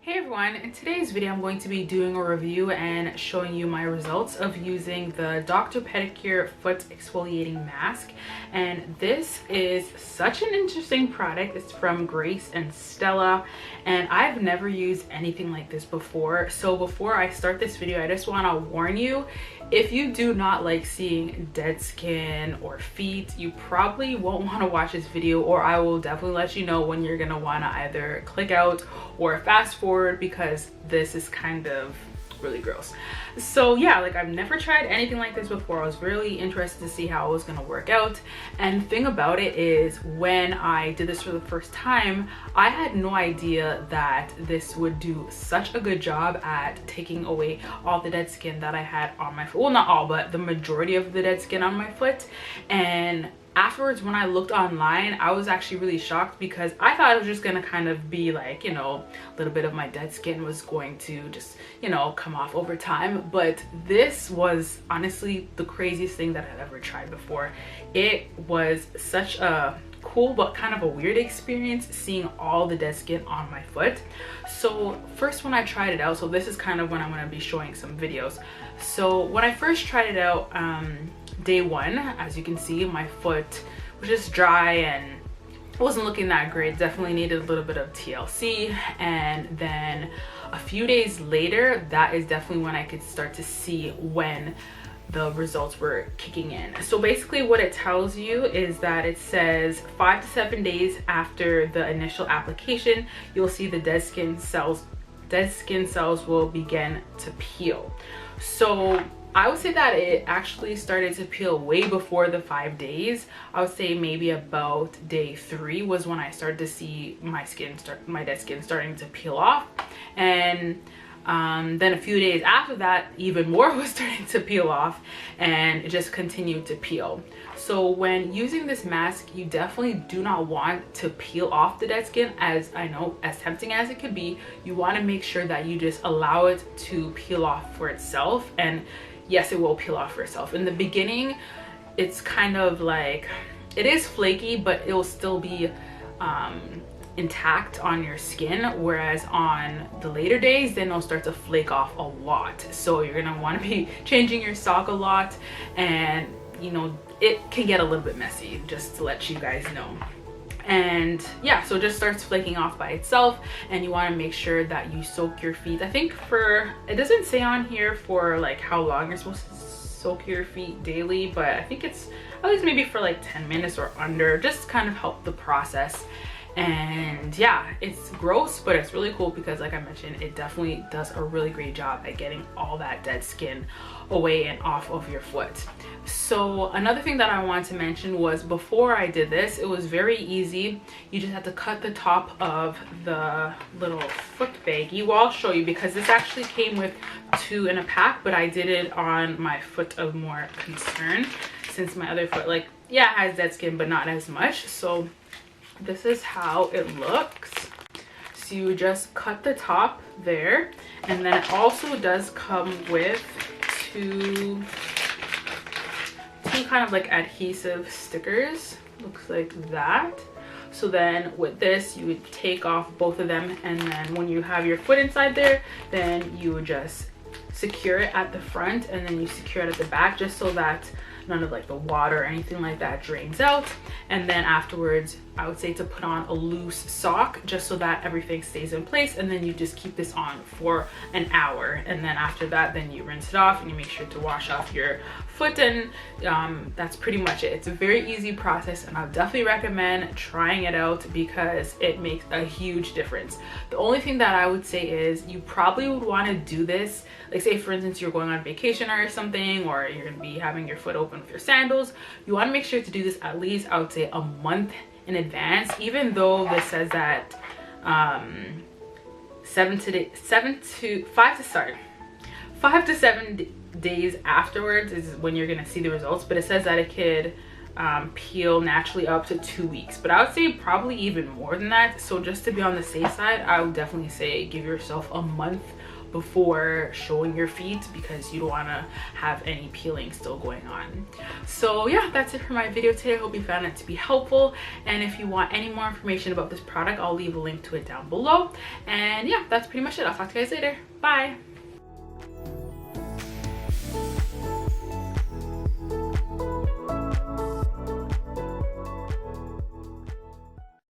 Hey everyone, in today's video I'm going to be doing a review and showing you my results of using the Dr. Pedicure Foot Exfoliating Mask. And this is such an interesting product. It's from Grace and Stella, and I've never used anything like this before. So before I start this video, I just want to warn you, if you do not like seeing dead skin or feet, you probably won't want to watch this video, or I will definitely let you know when you're gonna want to either click out or fast forward, because this is kind of really gross. So yeah, like I've never tried anything like this before. I was really interested to see how it was gonna work out. And the thing about it is, when I did this for the first time, I had no idea that this would do such a good job at taking away all the dead skin that I had on my foot. Well, not all, but the majority of the dead skin on my foot. And afterwards, when I looked online, I was actually really shocked, because I thought it was just gonna kind of be like, you know, a little bit of my dead skin was going to just, you know, come off over time. But this was honestly the craziest thing that I've ever tried before. It was such a cool but kind of a weird experience seeing all the dead skin on my foot. So first, when I tried it out, so this is kind of when I'm going to be showing some videos. So when I first tried it out, day one, as you can see, my foot was just dry and it wasn't looking that great. Definitely needed a little bit of TLC. And then a few days later, that is definitely when I could start to see when the results were kicking in. So basically what it tells you is that it says 5 to 7 days after the initial application, you'll see the dead skin cells will begin to peel. So I would say that it actually started to peel way before the 5 days. I would say maybe about day 3 was when I started to see my dead skin starting to peel off. And then a few days after that, even more was starting to peel off, and it just continued to peel. So when using this mask, you definitely do not want to peel off the dead skin. As I know, as tempting as it could be, you want to make sure that you just allow it to peel off for itself. And yes, it will peel off for itself. In the beginning, it's kind of like, it is flaky, but it will still be intact on your skin, whereas on the later days, then it'll start to flake off a lot. So you're gonna want to be changing your sock a lot, and you know, it can get a little bit messy, just to let you guys know. And yeah, so it just starts flaking off by itself, and you want to make sure that you soak your feet. I think it doesn't say on here for like how long you're supposed to soak your feet daily, but I think it's at least maybe for like 10 minutes or under, just kind of help the process. And yeah, it's gross, but it's really cool because, like I mentioned, it definitely does a really great job at getting all that dead skin away and off of your foot. So another thing that I wanted to mention was, before I did this, it was very easy. You just have to cut the top of the little foot baggie. Well, I'll show you, because this actually came with 2 in a pack, but I did it on my foot of more concern, since my other foot, like, yeah, has dead skin, but not as much. So this is how it looks. So you just cut the top there, and then it also does come with two kind of like adhesive stickers. Looks like that. So then with this, you would take off both of them, and then when you have your foot inside there, then you would just secure it at the front, and then you secure it at the back, just so that none of like the water or anything like that drains out. And then afterwards, I would say to put on a loose sock, just so that everything stays in place, and then you just keep this on for an hour. And then after that, then you rinse it off, and you make sure to wash off your foot, and that's pretty much it. It's a very easy process, and I'll definitely recommend trying it out, because it makes a huge difference. The only thing that I would say is, you probably would want to do this, like say for instance you're going on vacation or something, or you're going to be having your foot open with your sandals. You want to make sure to do this at least, I would say, a month in advance, even though this says that 5 to 7 days afterwards is when you're gonna see the results, but it says that it could peel naturally up to 2 weeks, but I would say probably even more than that. So just to be on the safe side, I would definitely say give yourself a month before showing your feet because you don't want to have any peeling still going on. So yeah, that's it for my video today. I hope you found it to be helpful, and if you want any more information about this product, I'll leave a link to it down below. And yeah, that's pretty much it. I'll talk to you guys later. Bye.